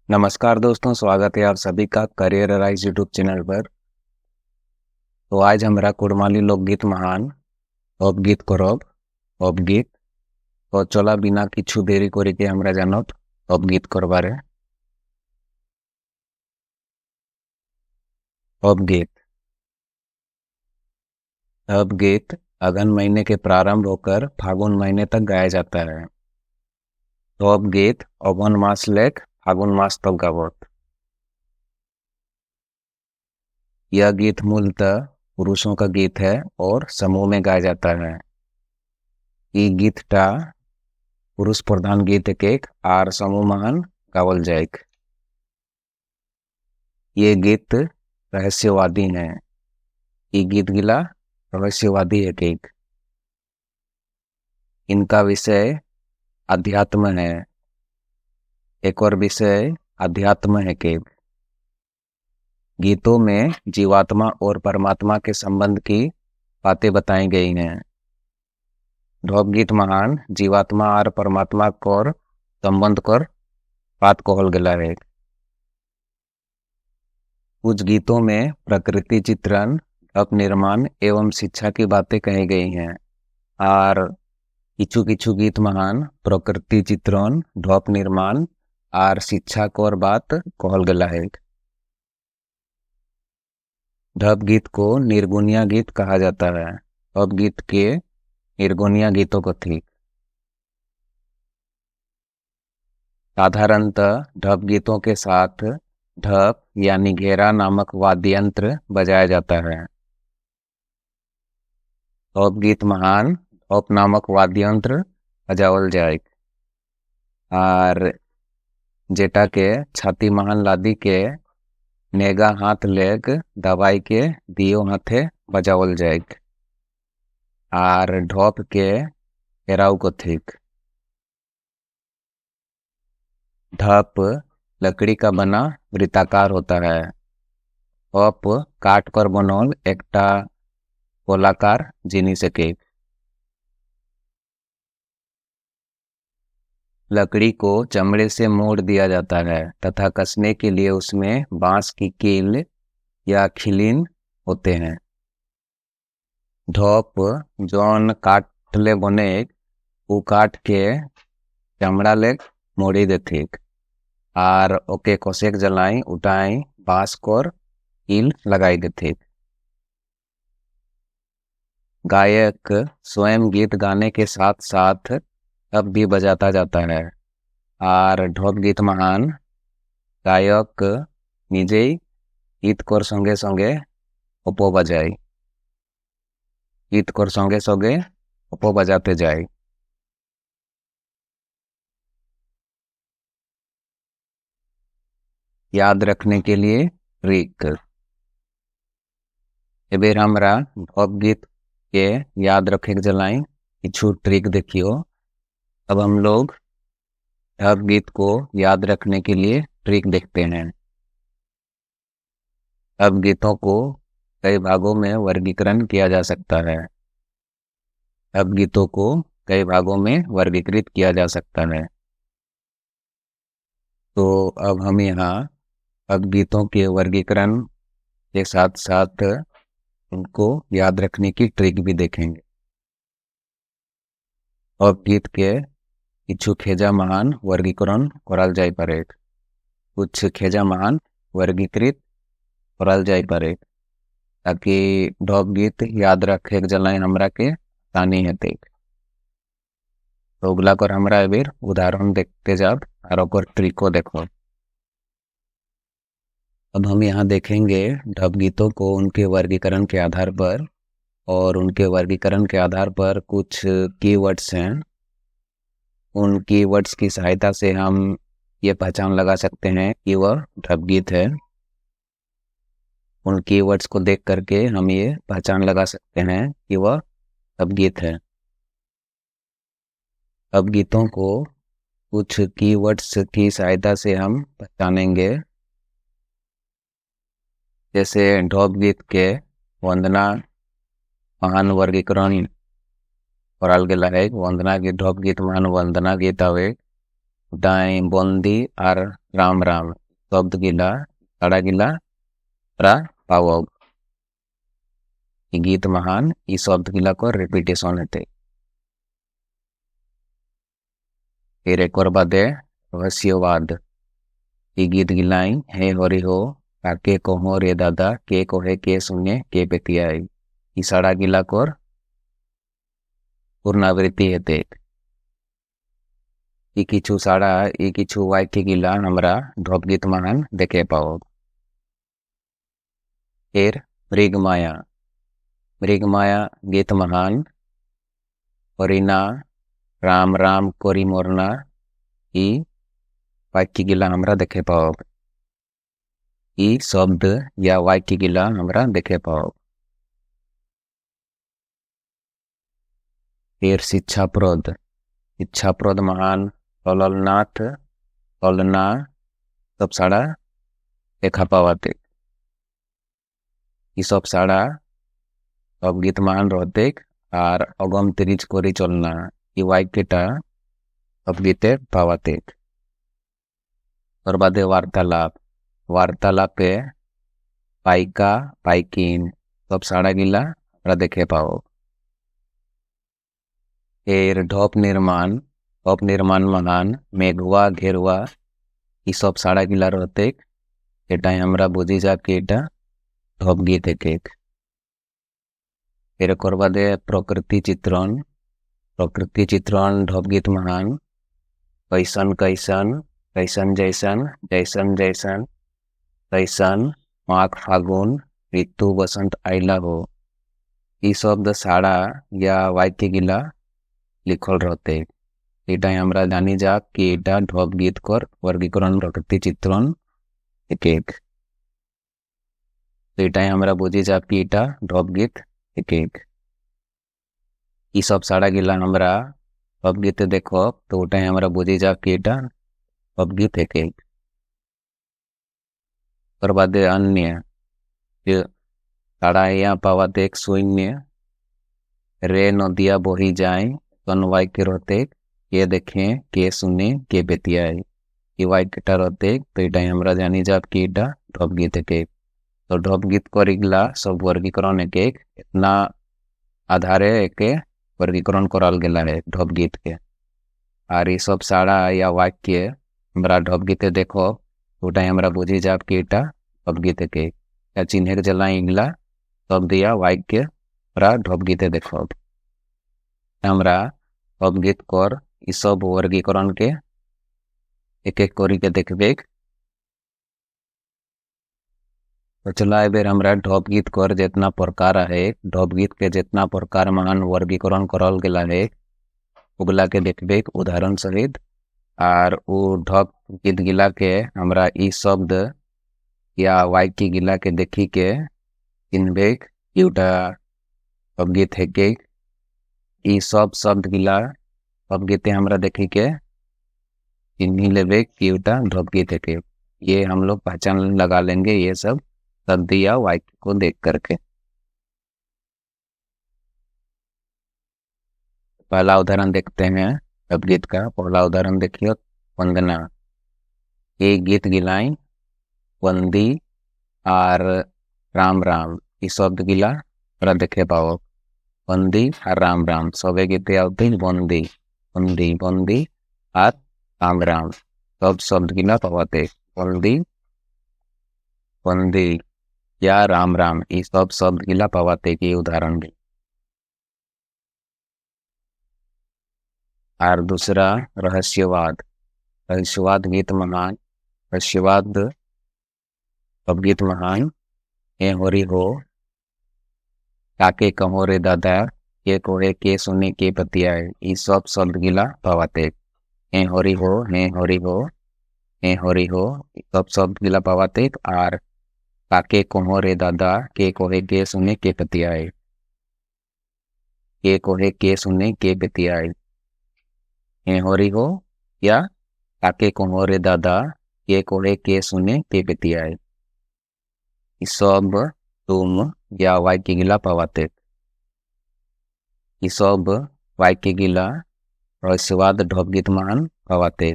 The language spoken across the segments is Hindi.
नमस्कार दोस्तों, स्वागत है आप सभी का करियर राइज यूट्यूब चैनल पर। तो आज हमरा कुड़माली लोकगीत महान অবগীত করব অবগীত তো চলা বিনা কিছু দেরি করিকে আমরা জানত অবগীত করবারে। অবগীत अवगीत अगन महीने के प्रारंभ होकर फागुन महीने तक गाया जाता है। तो अवगीत अगन मास लेक फागुन मास तक गावत। यह गीत मूलतः पुरुषों का गीत है और समूह में गाया जाता है। ये गीतटा पुरुष प्रधान गीत एक आर समूह महान गावल जायक। ये गीत रहस्यवादी हैं। ये गीत गिला रहस्यवादी है केक। इनका विषय अध्यात्म है। एक और विषय अध्यात्म है केक। गीतों में जीवात्मा और परमात्मा के संबंध की बातें बताई गई हैं। ढोप महान जीवात्मा और परमात्मा को संबंध कर बात कहल गला है। कुछ गीतों में प्रकृति चित्रण, ढप निर्माण एवं शिक्षा की बातें कही गई हैं। और किछु किछु गीत महान प्रकृति चित्रण, ढप निर्माण और शिक्षा को बात कहल गला है। ढप गीत को निर्गुणिया गीत कहा जाता है। ढप गीत के निर्गुणिया गीतों को ठीक। साधारणतः ढप गीतों के साथ ढप यानी घेरा नामक वाद्य यंत्र बजाया जाता है। ढप गीत महान ढप नामक वाद्य यंत्र बजावल जाए और जेटा के छाती महान लादी के नेगा हाथ लेग दवाई के दियो हाथे बजावल जाए और ढोप के घेराव को ठीक। ढप लकड़ी का बना वृत्ताकार होता है। ढप काट कर बनल एकटा गोलाकार जिनिस के। लकड़ी को चमड़े से मोड़ दिया जाता है तथा कसने के लिए उसमें बांस की कील या खिलीन होते हैं। ढोप जौन काटले बने वो काट के चमड़ा ले मोड़ी देते और ओके कोसेक जलाई उठाई बांस कोर कील लगाई देते। गायक स्वयं गीत गाने के साथ साथ अब भी बजाता जाता है और ढोप गीत महान गायक निजे गीत कोर संगे संगे उपो बजाई। गीत कोर संगे संगे उपो बजाते जाए। याद रखने के लिए ट्रिक। एबेर हमरा ढोप गीत के याद रखे के जलाई किछु ट्रिक देखियो। अब हम लोग ढप गीत को याद रखने के लिए ट्रिक देखते हैं। ढप गीतों को कई भागों में वर्गीकरण किया जा सकता है। ढप गीतों को कई भागों में वर्गीकृत किया जा सकता है। तो अब हम यहाँ ढप गीतों के वर्गीकरण के साथ साथ उनको याद रखने की ट्रिक भी देखेंगे। ढप गीत के किछु खेजा महान वर्गीकरण कराल जाय पारे। कुछ खेजा महान वर्गीकृत कराल जाय पारे ताकि ढोप गीत याद रखे जलाई हमरा के आसानी हेते। तो अगला कर हमरा एबेर उदाहरण देखते जाब और ओकर ट्रिको देखो। अब हम यहाँ देखेंगे ढप गीतों को उनके वर्गीकरण के आधार पर, और उनके वर्गीकरण के आधार पर कुछ कीवर्ड्स हैं। उन कीवर्ड्स की सहायता से हम ये पहचान लगा सकते हैं कि वह ढप गीत है। उन कीवर्ड्स को देख करके हम ये पहचान लगा सकते हैं कि वह ढप गीत है। ढप गीतों को कुछ कीवर्ड्स की सहायता से हम पहचानेंगे। जैसे ढप गीत के वंदना महान वर्गीकरण করাল গেলা হেক বন্দনা গীত ঢপ গীত মান বন্দনা গীত আবে দাই বন্দি আর রাম রাম শব্দ গিলা সাড়া গিলা রা পাওয়াব गीत महान ई शब्द गिला को रिपीटेशन हेते फिर एक और बादे रहस्यवाद ई गीत गिलाई हे हरि हो काके कहो रे दादा के कहे के सुने के पेतियाई ई साड़ा गिला कोर पुनरावृत्ति हेते ई किछु साड़ा ई किछु वाक्य गिला हमरा ढप गीत महान देखे पाओ फिर मृगमाया मृगमाया गीत महान हरिना राम राम कोरी मोरना ई वाक्य गिला हमरा देखे पाओ ई शब्द या वाक्य गिला हमरा देखे पाओ फिर शिक्षाप्रद महान तलनाथ तलना सब साड़ा देखा पावाते ई सब साड़ा सब गीत महान रहते और अगम तिरिज करी चलना ई वाक्यटा सब गीते पावाते और बादे वार्तालापे पाइका पाइकिन सब साड़ा गिला हमरा देखे पाओ फिर ढप निर्माण महान मेघवा घेरवा ई सब साड़ा गिला रहते एटा हमरा बुझी जा कि एटा ढप गीत एक फिर करवा दे प्रकृति चित्रण ढप गीत महान कैसन कैसन कैसन जैसन जैसन जैसन कैसन माघ फागुन ऋतु बसंत आइला हो ई शब्द साड़ा या वाक्य गिला लिखल रहते एटा हमरा जानी जा कि एटा ढप गीत कर वर्गीकरण प्रकृति चित्रण एक तो एटा हमरा बुझी जा कि एटा ढप गीत एक ई सब साड़ा गिला हमरा ढप गीत देखो तो ओटा हमरा बुझी जा कि एटा ढप गीत एक और बादे अन्य साड़ा या पावाते एक शून्य रे नदिया बही जाए तन वाक्य रहते के देखें के सुने के बेतियाए ये वाक्यटा रहते तो एटा हमरा जानी जा कि एटा ढप गीत एक तो ढप गीत करिगला सब वर्गीकरण एक इतना आधारे एक वर्गीकरण कराल गेला है ढप गीत के और ये सब साड़ा या वाक्य हमरा ढप गीते देखो ओटा हमरा बुझी जा कि एटा ढप गीत के चिन्ह के जला इगला शब्द या वाक्य हमरा ढप गीते देखो हमरा ढप गीत कर ई सब वर्गीकरण के एक एक करी के देखबे तो चला बेर हमरा ढप गीत कर जितना प्रकार है ढप गीत के जितना प्रकार महान वर्गीकरण करल गेला है उगला के देखबे उदाहरण सहित और वो ढप गीत गिला के हमरा ई शब्द या वाक्य गिला के देखी के चिन्हबे यूटा ढप गीत है के ई सब शब्द गिला ढप गीते हमरा देखी के चिन्ह लेबे यूटा ढप गीत है के ये हम लोग पहचान लगा लेंगे ये सब शब्द या वाक्य को देख करके पहला उदाहरण देखते हैं ढप गीत का पहला उदाहरण देखिए वंदना ये गीत गिलाई वंदी और राम राम ये शब्द गिला थोड़ा देखे पाओ वंदी और राम राम सबे गीते आते वंदी वंदी वंदी और राम राम सब शब्द गिला पाते वंदी वंदी या राम राम ये सब शब्द गिला पावाते की उदाहरण भी और दूसरा रहस्यवाद गीत महान रहस्यवाद सब गीत महान ए होरी हो काके कहो रे दादा के कोहे के सुने के पतियाए ये सब शब्द गिला पावाते ए होरी हो हे होरी हो हे होरी हो सब शब्द गिला पावाते और काके कहो रे दादा के कोहे के सुने के पतियाए के कोहे के सुने के पतियाए हे होरी हो या काके कहो रे दादा के कोहे के सुने के पतियाए सब तुम या वाक्य गिला पावाते सब वाक्यगिला रहस्यवाद ढबगीतमान पावाते।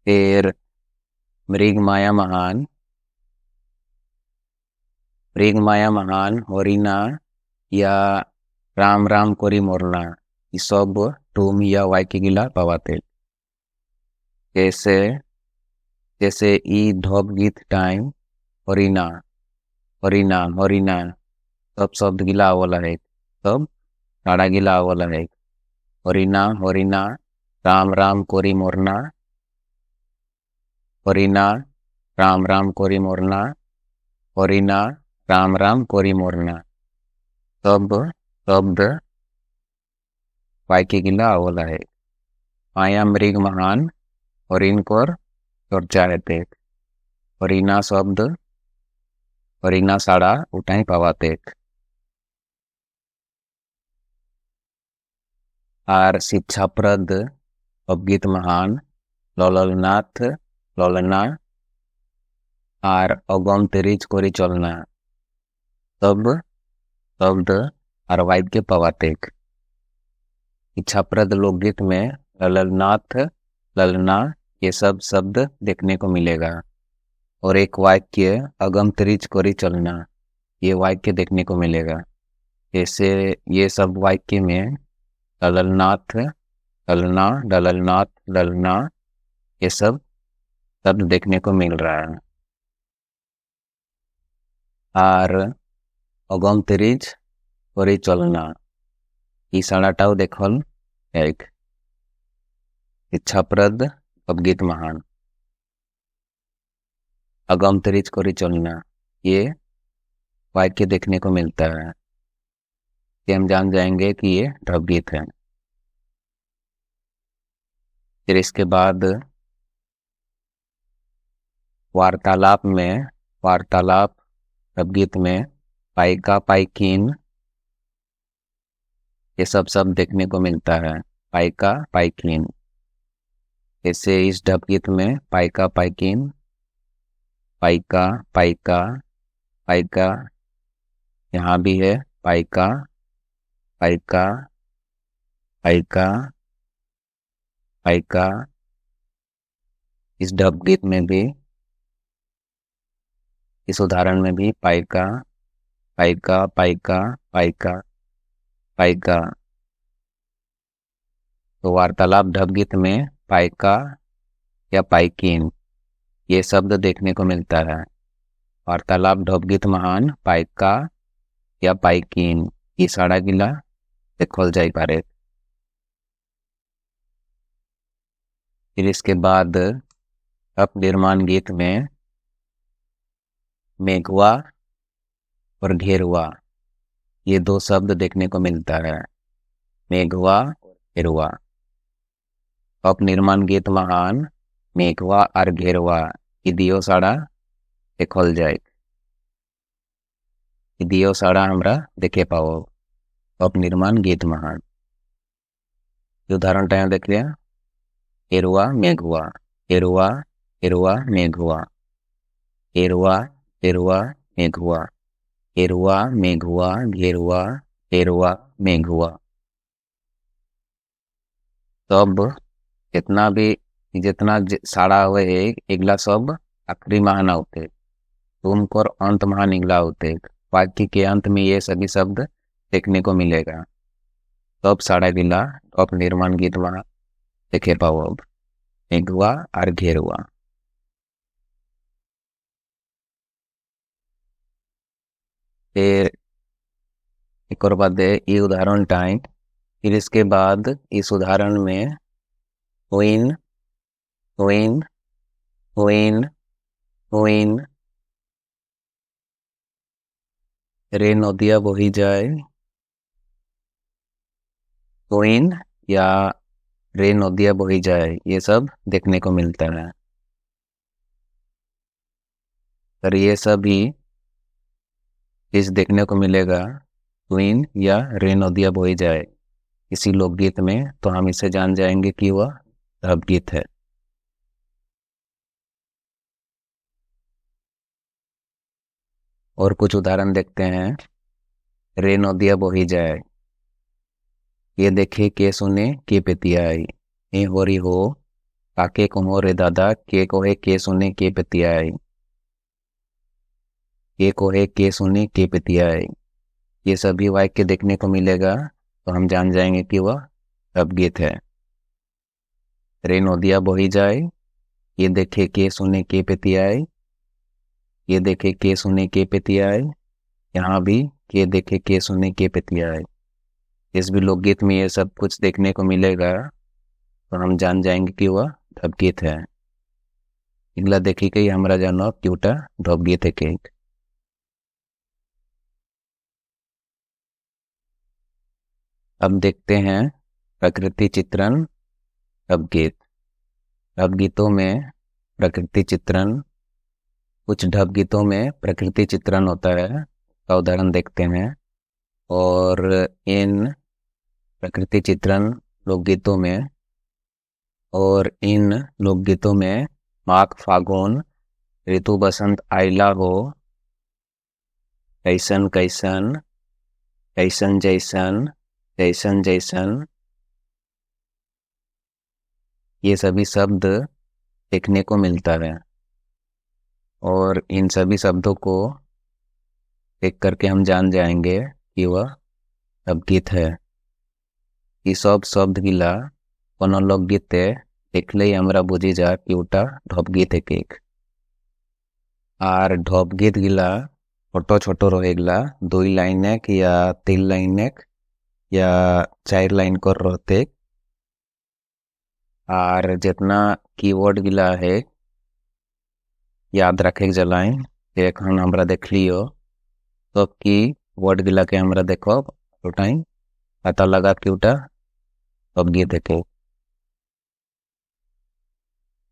फिर मृगमाया महान हरिना या राम राम करी मोरना ये सब टूम या वाक्यगिला पावाते। जैसे जैसे ई ढब गीत टाइम हरिना हरिना हरिना सब शब्द गिला आवला है, सब टाड़ा गिला आवला है। हरिना हरिना राम राम कोरी मोरना, हरिना राम राम कोरी मोरना, हरिना राम राम कोरी मोरना सब शब्द वाक्य गिला आवला है। माया मृग महान हरिण कोर चर्चा हेते। हरिना शब्द हरिना साड़ा उठाई पावाते। आर शिक्षाप्रद अवगीत महान ललनाथ ललना आर अगम तेरिज कोरी चलना सब शब्द और वाक्य पावाते। इच्छाप्रद लोकगीत में ललनाथ ललना ये सब शब्द देखने को मिलेगा और एक वाक्य अगम तेरिज कोरी चलना ये वाक्य देखने को मिलेगा। जैसे ये सब वाक्य में ललनाथ ललना ललनाथ ललना ये सब शब्द देखने को मिल रहा है। और अगम तेरिज कोरी चलना ई साड़ाटाও देखल एक इच्छाप्रद अवगीत महान। अगम तेरिज कोरी चलना ये वाक्य देखने को मिलता है, कि हम जान जाएंगे कि ये ढबगीत है। फिर इसके बाद वार्तालाप ढबगीत में पाइका पाइकिन ये सब शब्द देखने को मिलता है। पाइका पाइकिन जैसे इस ढबगीत में पाइका पाइकिन पाइका पाइका पाइका यहाँ भी है पाइका पाइका पाइका पाइका। इस ढबगीत में भी इस उदाहरण में भी पाइका पाइका पाइका पाइका पाइका। तो वार्तालाप ढबगीत में पाइका या पाइकिन ये शब्द देखने को मिलता है। वार्तालाप ढबगीत महान पाइका या पाइकिन ये साड़ा गिला देखल जाई पारे। फिर इसके बाद अपनिर्माण गीत में मेघवा और घेरुआ ये दो शब्द देखने को मिलता है। मेघवा और घेरुआ। अपनिर्माण गीत महान मेघवा और घेरुआ ये दियो साड़ा देखल जाए। दियो साड़ा हमरा देखे पाओ अपनिर्माण गीत महान। उदाहरण टाइम देख लिया एरुआ मेघुआ एरुआ एरुआ मेघुआ एरुआ एरुआ मेघुआ एरुआ मेघुआ घेरुआ एरुआ मेघुआ। तब जितना साड़ा हुए एगला सब आखिरी महाना होते तुमको अंत महान इगला होते। वाक्य के अंत में ये सभी शब्द देखने को मिलेगा। तब साड़ा गिला अपनिर्माण गीत वहाँ देखे पाओ अब मेघुआ और घेरुआ। फिर एक और बाद ये उदाहरण टाइम। फिर इसके बाद इस उदाहरण में हुइन हुइन हुइन हुइन रे नदिया बही जाए हुइन या रे नदिया बही जाए ये सब देखने को मिलता है। पर ये सब ही इस देखने को मिलेगा हुइन या रे नदिया बही जाए किसी लोकगीत में, तो हम इसे जान जाएंगे कि वह ढबगीत है। और कुछ उदाहरण देखते हैं। रे नदिया बही जाए, के देखे के सुने के पेतियाई, ए होरी हो काके कहो रे दादा, के कोहे के सुने के पेतियाई, के कोहे के सुने के पेतियाई। ये सभी वाक्य देखने को मिलेगा तो हम जान जाएंगे कि वह अपगीत है। रे नदिया बही जाए, ये देखे के सुने के पेतियाई, ये देखे के सुने के पेतियाई। यहाँ भी के देखे के सुने के पेतियाई। इस भी लोकगीत में ये सब कुछ देखने को मिलेगा तो हम जान जाएंगे कि वह ढपगीत है। इगला देखी कई हमरा जानो क्यूटा ढपगीत है केक। अब देखते हैं प्रकृति चित्रण ढपगीत। ढपगीतों में प्रकृति चित्रण, कुछ ढपगीतों में प्रकृति चित्रण होता है का उदाहरण देखते हैं। और इन प्रकृति चित्रण लोकगीतों में माघ फागुन ऋतु बसंत आइला हो, कैसन कैसन, कैसन जैसन, जैसन जैसन, ये सभी शब्द देखने को मिलता है। और इन सभी शब्दों को देख करके हम जान जाएंगे कि वह ढपगीत है। ये सब शब्द गिला कोनो लोकगीते देखलेই আমরা বুঝি যা कि ওটা ঢপগীত है केक। আর ঢপগীত গিলা ছোট ছোট रहेगला 2 लाइनेक या 3 लाइनेक या 4 लाइन कर रहते। और जितना कीवर्ड गिला है याद रखे जलाएं एखन हमरा देख लियो तो की वर्ड गिला के हमरा देखो तो टाइम पता लगा कि उटा ढपगीत है केक।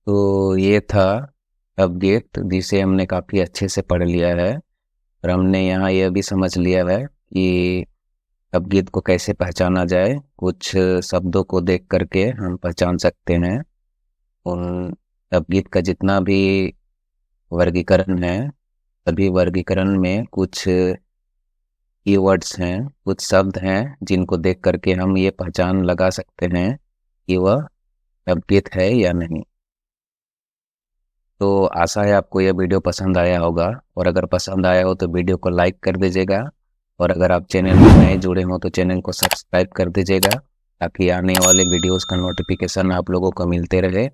तो ये था ढपगीत जिसे हमने काफ़ी अच्छे से पढ़ लिया है। और हमने यहाँ यह भी समझ लिया है कि ढपगीत को कैसे पहचाना जाए। कुछ शब्दों को देख करके हम पहचान सकते हैं। उन ढपगीत का जितना भी वर्गीकरण है सभी वर्गीकरण में कुछ कीवर्ड्स हैं, कुछ शब्द हैं जिनको देख करके हम ये पहचान लगा सकते हैं कि वह ढपगीत है या नहीं। तो आशा है आपको यह वीडियो पसंद आया होगा। और अगर पसंद आया हो तो वीडियो को लाइक कर दीजिएगा। और अगर आप चैनल में नए जुड़े हो तो चैनल को सब्सक्राइब कर दीजिएगा ताकि आने वाले वीडियोस का नोटिफिकेशन आप लोगों को मिलते रहे।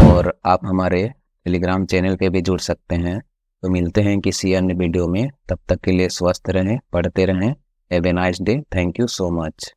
और आप हमारे टेलीग्राम चैनल पे भी जुड़ सकते हैं। तो मिलते हैं किसी अन्य वीडियो में, तब तक के लिए स्वस्थ रहें, पढ़ते रहें। Have a nice day. Thank you so much.